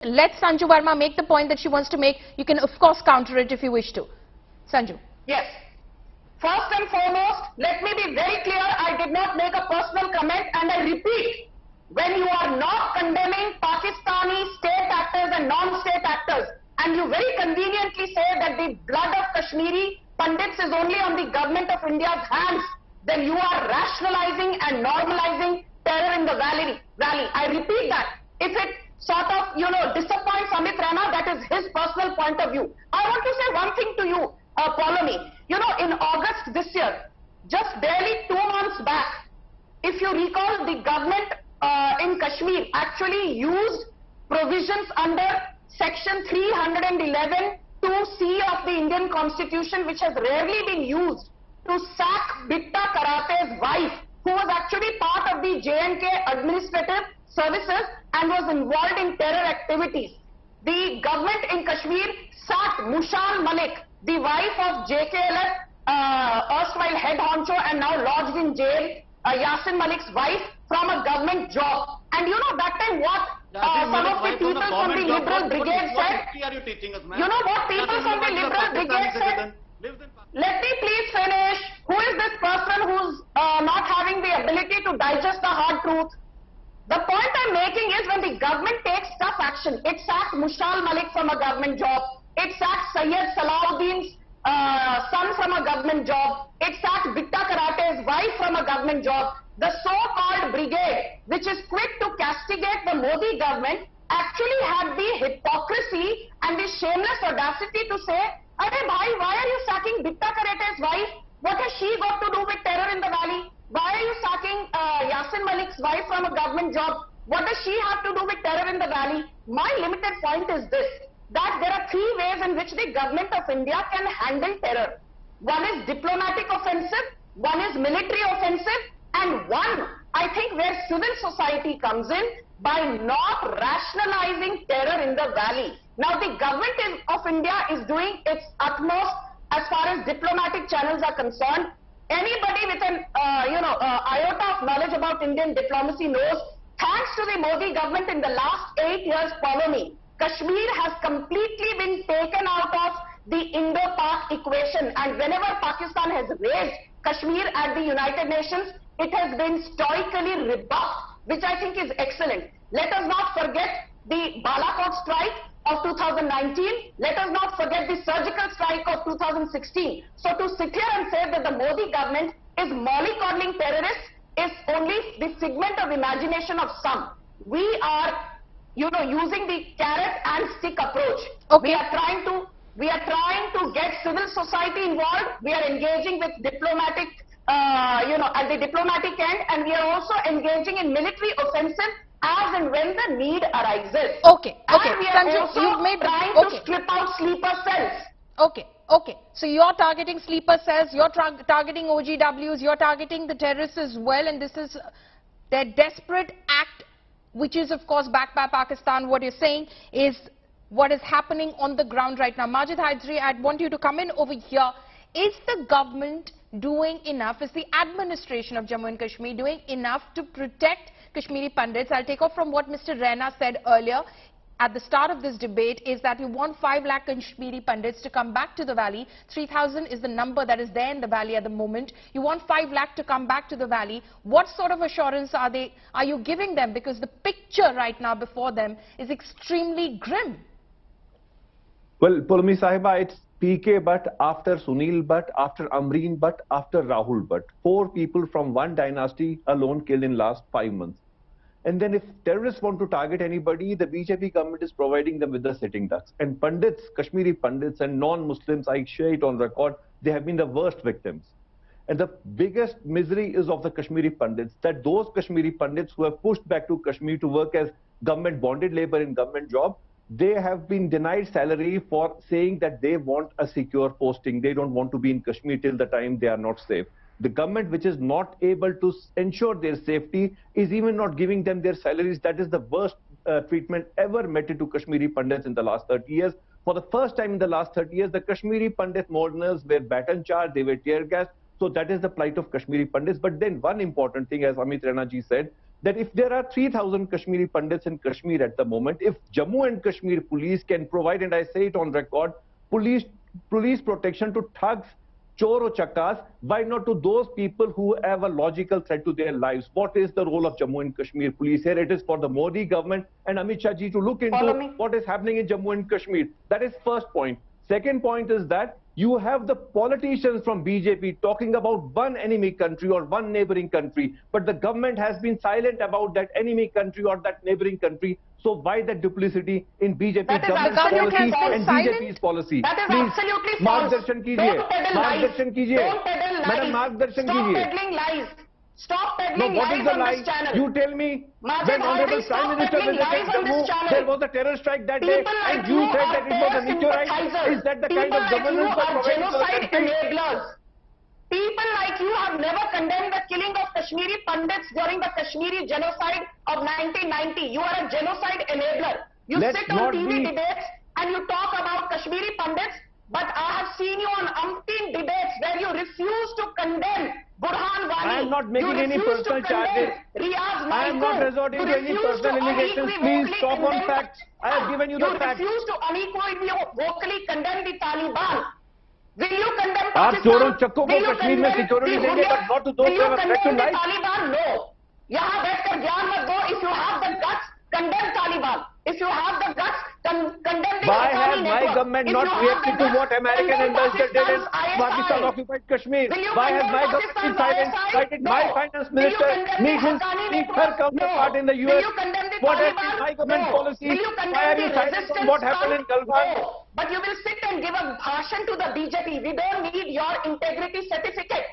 Let Sanju Verma make the point that she wants to make. You can of course counter it if you wish to. Sanju. Yes. First and foremost, let me be very clear, I did not make a personal comment, and I repeat, when you are not condemning Pakistani state actors and non-state actors, and you very conveniently say that the blood of Kashmiri Pandits is only on the government of India's hands, then you are rationalizing and normalizing terror in the valley. I repeat that. If it sort of, disappoints Amit Raina, that is his personal point of view. I want to say one thing to you, Paulomi. In August this year, just barely 2 months back, if you recall, the government in Kashmir actually used provisions under Section 311 2C of the Indian Constitution, which has rarely been used, to sack Bitta Karate's wife, who was actually part of the J&K administrative services and was involved in terror activities. The government in Kashmir sacked Mushal Malik, the wife of JKLF, erstwhile head honcho and now lodged in jail, Yasin Malik's wife, from a government job. And that time what some of the people from the Liberal Brigade said? You know what people from the Liberal Brigade said? Let me please finish. Who is this person who's not having the ability to digest the hard truth? The point I'm making is, when the government takes tough action, it sacked Mushal Malik from a government job, it sacked Sayyid Salahuddin's son from a government job, it sacked Bitta Karate's wife from a government job. The so-called brigade, which is quick to castigate the Modi government, actually had the hypocrisy and the shameless audacity to say, "Arey bhai, why are you sacking Bitta Karate's wife? What has she got to do with terror in the valley? Why are you sacking Yasin Malik's wife from a government job? What does she have to do with terror in the valley?" My limited point is this, that there are 3 ways in which the government of India can handle terror. One is diplomatic offensive, one is military offensive, and one, I think, where civil society comes in, by not rationalizing terror in the valley. Now, the government of India is doing its utmost as far as diplomatic channels are concerned. Anybody with an iota of knowledge about Indian diplomacy knows, thanks to the Modi government in the last 8 years, follow me, Kashmir has completely been taken out of the Indo-Pak equation, and whenever Pakistan has raised Kashmir at the United Nations, it has been stoically rebuffed, which I think is excellent. Let us not forget the Balakot strike of 2019. Let us not forget the surgical strike of 2016. So to sit here and say that the Modi government is mollycoddling terrorists is only the figment of imagination of some. We are, using the carrot and stick approach. Okay. We are trying to get civil society involved. We are engaging with diplomatic, at the diplomatic end, and we are also engaging in military offensive as and when the need arises. Okay. And we are Sanju, also you've made trying to strip out sleeper cells. Okay. So you're targeting sleeper cells, you're targeting OGWs, you're targeting the terrorists as well, and this is their desperate act, which is of course backed by Pakistan. What you're saying is what is happening on the ground right now. Majid Hydri, I'd want you to come in over here. Is the government doing enough? Is the administration of Jammu and Kashmir doing enough to protect Kashmiri Pandits? I'll take off from what Mr. Raina said earlier at the start of this debate, is that you want 5 lakh Kashmiri Pandits to come back to the valley. 3,000 is the number that is there in the valley at the moment. You want 5 lakh to come back to the valley. What sort of assurance are you giving them? Because the picture right now before them is extremely grim. Well, Pulmi Sahiba, it's PK Bhatt after Sunil Bhatt, after Amreen Bhatt, after Rahul Bhatt. 4 people from one dynasty alone killed in last 5 months. And then if terrorists want to target anybody, the BJP government is providing them with the sitting ducks. And Pandits, Kashmiri Pandits and non-Muslims, I share it on record, they have been the worst victims. And the biggest misery is of the Kashmiri Pandits, that those Kashmiri Pandits who have pushed back to Kashmir to work as government bonded labor in government job, they have been denied salary for saying that they want a secure posting. They don't want to be in Kashmir till the time they are not safe. The government, which is not able to ensure their safety, is even not giving them their salaries. That is the worst treatment ever meted to Kashmiri Pandits in the last 30 years. For the first time in the last 30 years, the Kashmiri Pandit mourners were baton charged, they were tear gassed. So that is the plight of Kashmiri Pandits. But then one important thing, as Amit Raina ji said, that if there are 3,000 Kashmiri Pandits in Kashmir at the moment, if Jammu and Kashmir police can provide, and I say it on record, police protection to thugs, chor or chakkas, why not to those people who have a logical threat to their lives? What is the role of Jammu and Kashmir police here? It is for the Modi government and Amit Shah ji to look into what is happening in Jammu and Kashmir. That is first point. Second point is that you have the politicians from BJP talking about one enemy country or one neighboring country, but the government has been silent about that enemy country or that neighboring country. So why the duplicity in BJP government policy and BJP's policy? That is Please, absolutely false. मार्गदर्शन कीजिए, Don't peddle lies. Don't peddle lies. Madam मार्गदर्शन Stop कीजिए. peddling lies. Stop No, peddling what is lies the on lie? this channel. You tell me. When Honorable Prime Minister visited Jammu, there was a terror strike that day, and you said that it was a meteorite. Is that the kind of governance that provides genocide enablers? People like you have never condemned the killing of Kashmiri Pandits during the Kashmiri genocide of 1990. You are a genocide enabler. You sit on TV debates and you talk about Kashmiri Pandits, but I have seen you on umpteen debates where you refuse to condemn Burhan Wani. I am not making any personal charges. I am not resorting to any personal allegations. Please talk on facts. I have given you the facts. You refuse to unequivocally vocally condemn the Taliban. Will you condemn आप Pakistan? चोरों चक्कों को कश्मीर में security देंगे, but not to those who have a threat to life. Taliban? No. यहाँ बैठकर ज्ञान मत दो. If you have the guts, condemn Taliban. If you have the guts, condemn the Why has Afghani my network. government If not you have reacted the to what guts, American condemn ambassador did in Pakistan's Pakistan ISI. occupied Kashmir? Will you Why has condemn my government been silent? Pakistan's Why ISI? did No. my finance Will you minister condemn meet the his Afghani speak her network? counterpart in the Will US? you condemn the What has Taliban? been my government No. policy? Will you condemn Why are the you silent on resistance what happened in front? Galwan? No. But you will sit and give a bhashan to the BJP. We don't need your integrity certificate.